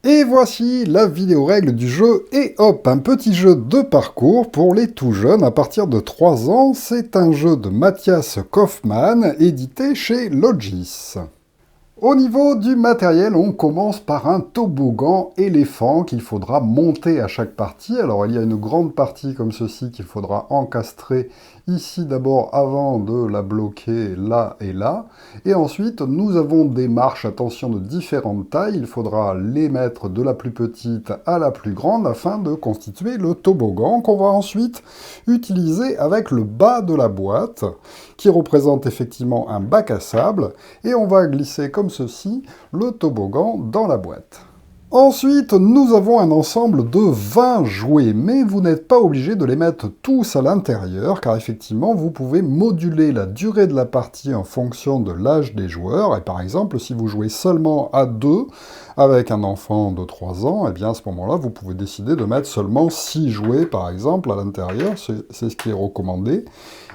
Et voici la vidéo règle du jeu, et hop, un petit jeu de parcours pour les tout jeunes à partir de 3 ans. C'est un jeu de Matthias Kaufmann, édité chez Logis. Au niveau du matériel, on commence par un toboggan éléphant qu'il faudra monter à chaque partie. Alors il y a une grande partie comme ceci qu'il faudra encastrer ici d'abord avant de la bloquer là et là. Et ensuite nous avons des marches, attention, de différentes tailles. Il faudra les mettre de la plus petite à la plus grande afin de constituer le toboggan qu'on va ensuite utiliser avec le bas de la boîte qui représente effectivement un bac à sable, et on va glisser comme ceci le toboggan dans la boîte. Ensuite, nous avons un ensemble de 20 jouets, mais vous n'êtes pas obligé de les mettre tous à l'intérieur, car effectivement, vous pouvez moduler la durée de la partie en fonction de l'âge des joueurs, et par exemple, si vous jouez seulement à 2, avec un enfant de 3 ans, et bien à ce moment-là, vous pouvez décider de mettre seulement 6 jouets, par exemple, à l'intérieur, c'est ce qui est recommandé,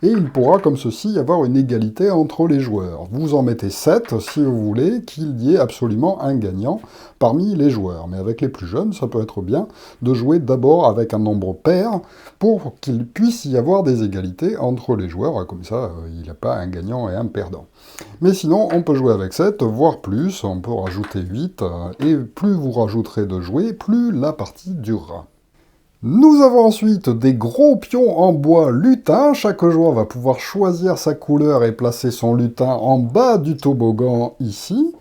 et il pourra, comme ceci, y avoir une égalité entre les joueurs. Vous en mettez 7, si vous voulez, qu'il y ait absolument un gagnant parmi les joueurs. Mais avec les plus jeunes, ça peut être bien de jouer d'abord avec un nombre pair, pour qu'il puisse y avoir des égalités entre les joueurs, comme ça, il n'y a pas un gagnant et un perdant. Mais sinon, on peut jouer avec 7, voire plus, on peut rajouter 8, et plus vous rajouterez de jouets, plus la partie durera. Nous avons ensuite des gros pions en bois lutin. Chaque joueur va pouvoir choisir sa couleur et placer son lutin en bas du toboggan ici.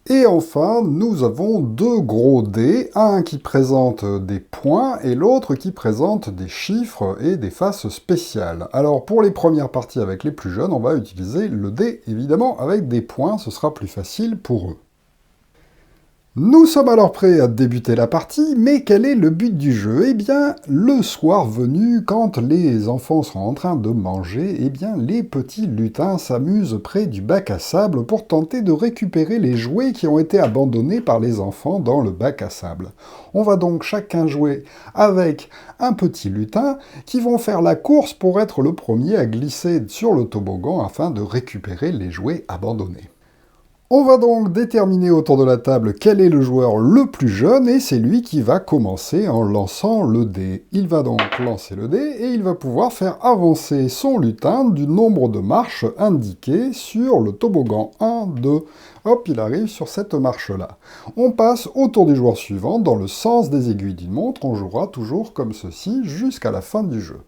Et enfin, nous avons 2 gros dés, un qui présente des points et l'autre qui présente des chiffres et des faces spéciales. Alors pour les premières parties avec les plus jeunes, on va utiliser le dé évidemment avec des points, ce sera plus facile pour eux. Nous sommes alors prêts à débuter la partie, mais quel est le but du jeu? Eh bien, le soir venu, quand les enfants sont en train de manger, eh bien, les petits lutins s'amusent près du bac à sable pour tenter de récupérer les jouets qui ont été abandonnés par les enfants dans le bac à sable. On va donc chacun jouer avec un petit lutin qui vont faire la course pour être le premier à glisser sur le toboggan afin de récupérer les jouets abandonnés. On va donc déterminer autour de la table quel est le joueur le plus jeune, et c'est lui qui va commencer en lançant le dé. Il va donc lancer le dé, et il va pouvoir faire avancer son lutin du nombre de marches indiquées sur le toboggan. 1, 2, hop, il arrive sur cette marche-là. On passe au tour du joueur suivant, dans le sens des aiguilles d'une montre, on jouera toujours comme ceci jusqu'à la fin du jeu.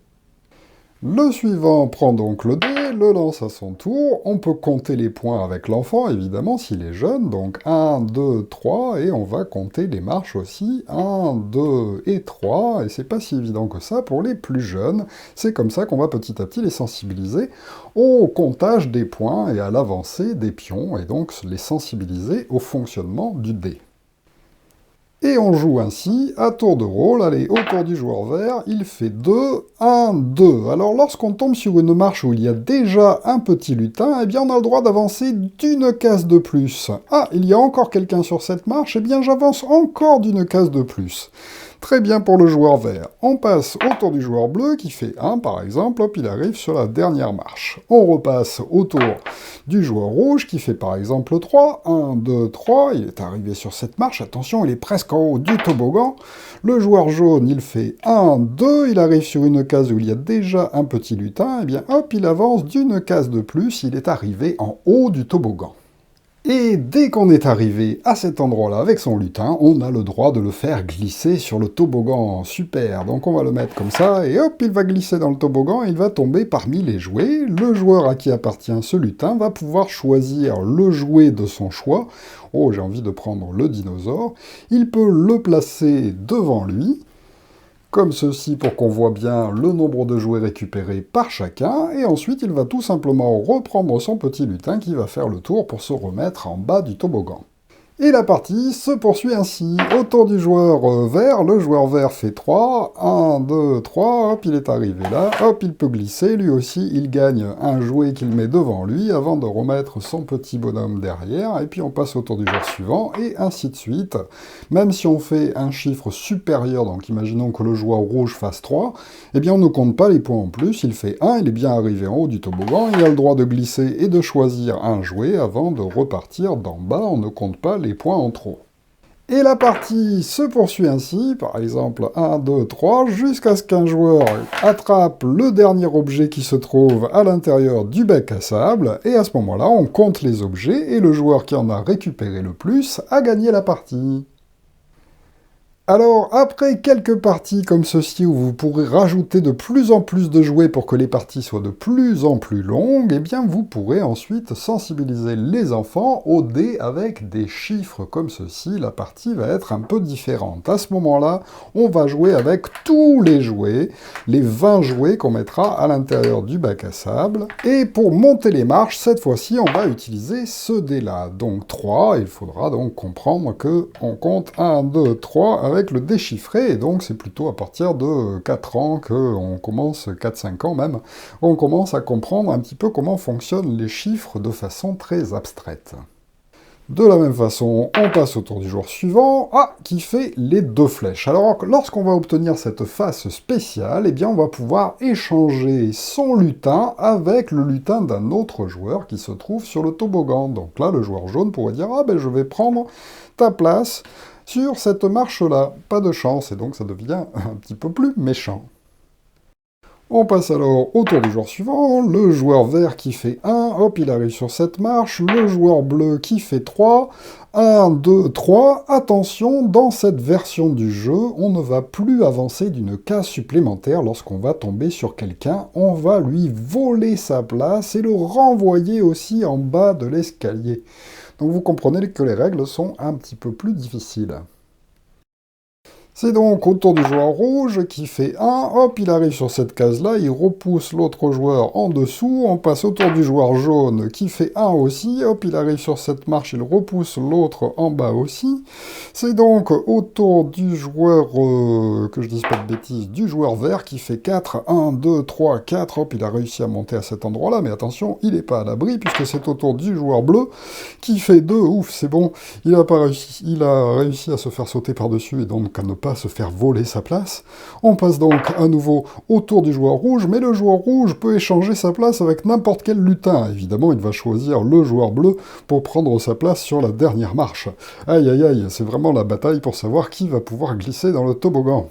Le suivant prend donc le dé, le lance à son tour, on peut compter les points avec l'enfant, évidemment, s'il est jeune, donc 1, 2, 3, et on va compter les marches aussi, 1, 2 et 3, et c'est pas si évident que ça pour les plus jeunes, c'est comme ça qu'on va petit à petit les sensibiliser au comptage des points et à l'avancée des pions, et donc les sensibiliser au fonctionnement du dé. Et on joue ainsi, à tour de rôle, allez, au tour du joueur vert, il fait 2, 1, 2. Alors lorsqu'on tombe sur une marche où il y a déjà un petit lutin, eh bien on a le droit d'avancer d'une case de plus. Ah, il y a encore quelqu'un sur cette marche, eh bien j'avance encore d'une case de plus. Très bien pour le joueur vert. On passe au tour du joueur bleu qui fait 1 par exemple, hop, il arrive sur la dernière marche. On repasse au tour du joueur rouge qui fait par exemple 3, 1, 2, 3, il est arrivé sur cette marche, attention, il est presque en haut du toboggan. Le joueur jaune, il fait 1, 2, il arrive sur une case où il y a déjà un petit lutin, et bien hop, il avance d'une case de plus, il est arrivé en haut du toboggan. Et dès qu'on est arrivé à cet endroit-là avec son lutin, on a le droit de le faire glisser sur le toboggan. Super, donc on va le mettre comme ça, et hop, il va glisser dans le toboggan, et il va tomber parmi les jouets. Le joueur à qui appartient ce lutin va pouvoir choisir le jouet de son choix. Oh, j'ai envie de prendre le dinosaure. Il peut le placer devant lui, comme ceci pour qu'on voit bien le nombre de jouets récupérés par chacun, et ensuite il va tout simplement reprendre son petit lutin qui va faire le tour pour se remettre en bas du toboggan. Et la partie se poursuit ainsi. Au tour du joueur vert, le joueur vert fait 3, 1, 2, 3, hop, il est arrivé là, hop, il peut glisser, lui aussi, il gagne un jouet qu'il met devant lui avant de remettre son petit bonhomme derrière, et puis on passe au tour du joueur suivant, et ainsi de suite. Même si on fait un chiffre supérieur, donc imaginons que le joueur rouge fasse 3, eh bien on ne compte pas les points en plus, il fait 1, il est bien arrivé en haut du toboggan, il a le droit de glisser et de choisir un jouet avant de repartir d'en bas, on ne compte pas les points en trop. Et la partie se poursuit ainsi, par exemple 1, 2, 3, jusqu'à ce qu'un joueur attrape le dernier objet qui se trouve à l'intérieur du bac à sable, et à ce moment-là, on compte les objets, et le joueur qui en a récupéré le plus a gagné la partie. Alors, après quelques parties comme ceci où vous pourrez rajouter de plus en plus de jouets pour que les parties soient de plus en plus longues, eh bien vous pourrez ensuite sensibiliser les enfants aux dés avec des chiffres comme ceci. La partie va être un peu différente. À ce moment-là, on va jouer avec tous les jouets, les 20 jouets qu'on mettra à l'intérieur du bac à sable. Et pour monter les marches, cette fois-ci, on va utiliser ce dé-là. Donc 3, il faudra donc comprendre que on compte 1, 2, 3 avec le déchiffrer, et donc c'est plutôt à partir de 4 ans qu'on commence, 4-5 ans même, on commence à comprendre un petit peu comment fonctionnent les chiffres de façon très abstraite. De la même façon, on passe au tour du joueur suivant, qui fait les 2 flèches. Alors, lorsqu'on va obtenir cette face spéciale, eh bien, on va pouvoir échanger son lutin avec le lutin d'un autre joueur qui se trouve sur le toboggan. Donc là, le joueur jaune pourrait dire « Ah ben, je vais prendre ta place sur cette marche-là. » Pas de chance, et donc ça devient un petit peu plus méchant. On passe alors au tour du joueur suivant, le joueur vert qui fait 1, hop, il arrive sur cette marche, le joueur bleu qui fait 3, 1, 2, 3, attention, dans cette version du jeu, on ne va plus avancer d'une case supplémentaire lorsqu'on va tomber sur quelqu'un, on va lui voler sa place et le renvoyer aussi en bas de l'escalier. Donc vous comprenez que les règles sont un petit peu plus difficiles. C'est donc au tour du joueur rouge qui fait 1, hop, il arrive sur cette case-là, il repousse l'autre joueur en dessous, on passe au tour du joueur jaune qui fait 1 aussi, hop, il arrive sur cette marche, il repousse l'autre en bas aussi. C'est donc au tour du joueur, que je dise pas de bêtises, du joueur vert qui fait 4, 1, 2, 3, 4, hop, il a réussi à monter à cet endroit-là, mais attention, il n'est pas à l'abri, puisque c'est au tour du joueur bleu qui fait 2, ouf, c'est bon, il a réussi à se faire sauter par-dessus, et donc à ne pas se faire voler sa place. On passe donc à nouveau au tour du joueur rouge, mais le joueur rouge peut échanger sa place avec n'importe quel lutin. Évidemment, il va choisir le joueur bleu pour prendre sa place sur la dernière marche. Aïe aïe aïe, c'est vraiment la bataille pour savoir qui va pouvoir glisser dans le toboggan.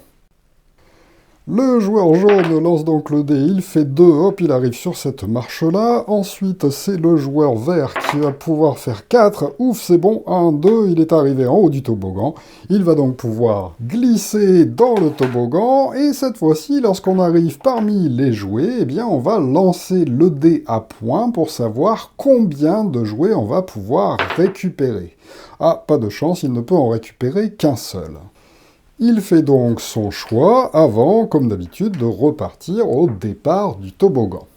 Le joueur jaune lance donc le dé, il fait 2, hop, il arrive sur cette marche-là. Ensuite, c'est le joueur vert qui va pouvoir faire 4. Ouf, c'est bon, 1, 2, il est arrivé en haut du toboggan. Il va donc pouvoir glisser dans le toboggan. Et cette fois-ci, lorsqu'on arrive parmi les jouets, eh bien, on va lancer le dé à points pour savoir combien de jouets on va pouvoir récupérer. Ah, pas de chance, il ne peut en récupérer qu'un seul. Il fait donc son choix avant, comme d'habitude, de repartir au départ du toboggan.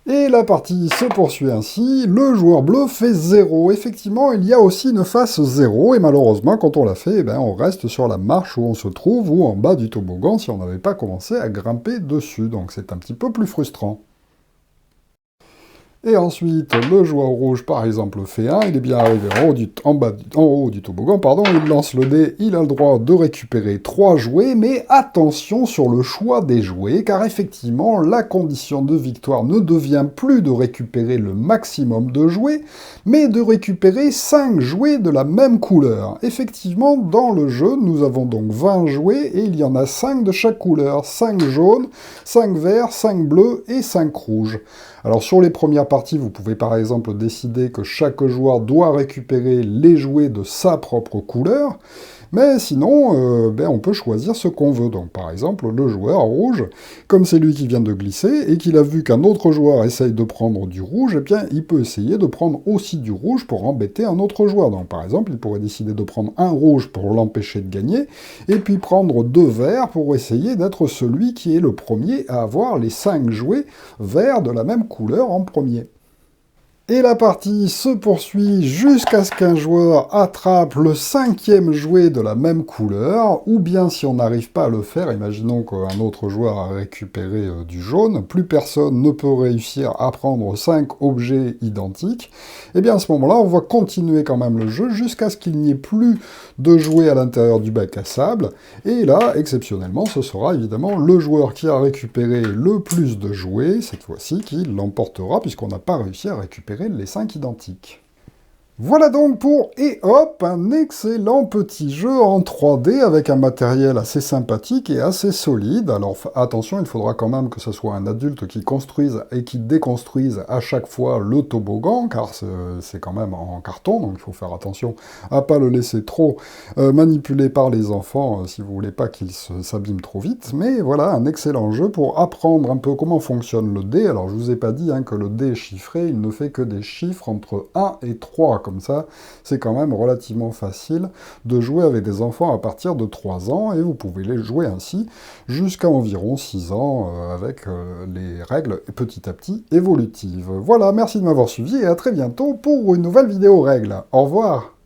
Et la partie se poursuit ainsi, le joueur bleu fait 0. Effectivement, il y a aussi une face 0, et malheureusement, quand on l'a fait, eh ben, on reste sur la marche où on se trouve, ou en bas du toboggan, si on n'avait pas commencé à grimper dessus, donc c'est un petit peu plus frustrant. Et ensuite, le joueur rouge, par exemple, fait 1, il est bien arrivé en haut du toboggan, pardon, il lance le dé, il a le droit de récupérer 3 jouets, mais attention sur le choix des jouets, car effectivement, la condition de victoire ne devient plus de récupérer le maximum de jouets, mais de récupérer 5 jouets de la même couleur. Effectivement, dans le jeu, nous avons donc 20 jouets, et il y en a 5 de chaque couleur, 5 jaunes, 5 verts, 5 bleus et 5 rouges. Alors sur les premières parties, vous pouvez par exemple décider que chaque joueur doit récupérer les jouets de sa propre couleur, mais sinon, on peut choisir ce qu'on veut. Donc par exemple, le joueur rouge, comme c'est lui qui vient de glisser, et qu'il a vu qu'un autre joueur essaye de prendre du rouge, eh bien il peut essayer de prendre aussi du rouge pour embêter un autre joueur. Donc par exemple, il pourrait décider de prendre un rouge pour l'empêcher de gagner, et puis prendre 2 verts pour essayer d'être celui qui est le premier à avoir les 5 jouets verts de la même couleur en premier. Et la partie se poursuit jusqu'à ce qu'un joueur attrape le 5e jouet de la même couleur, ou bien si on n'arrive pas à le faire, imaginons qu'un autre joueur a récupéré du jaune, plus personne ne peut réussir à prendre 5 objets identiques, et bien à ce moment-là, on va continuer quand même le jeu jusqu'à ce qu'il n'y ait plus de jouets à l'intérieur du bac à sable, et là, exceptionnellement, ce sera évidemment le joueur qui a récupéré le plus de jouets, cette fois-ci, qui l'emportera, puisqu'on n'a pas réussi à récupérer les 5 identiques. Voilà donc pour Et hop, un excellent petit jeu en 3D avec un matériel assez sympathique et assez solide. Alors attention, il faudra quand même que ce soit un adulte qui construise et qui déconstruise à chaque fois le toboggan, car c'est quand même en carton, donc il faut faire attention à pas le laisser trop manipuler par les enfants si vous voulez pas qu'il s'abîme trop vite. Mais voilà, un excellent jeu pour apprendre un peu comment fonctionne le dé. Alors je vous ai pas dit que le dé est chiffré, il ne fait que des chiffres entre 1 et 3. Comme ça, c'est quand même relativement facile de jouer avec des enfants à partir de 3 ans, et vous pouvez les jouer ainsi jusqu'à environ 6 ans, avec les règles petit à petit évolutives. Voilà, merci de m'avoir suivi, et à très bientôt pour une nouvelle vidéo règles. Au revoir.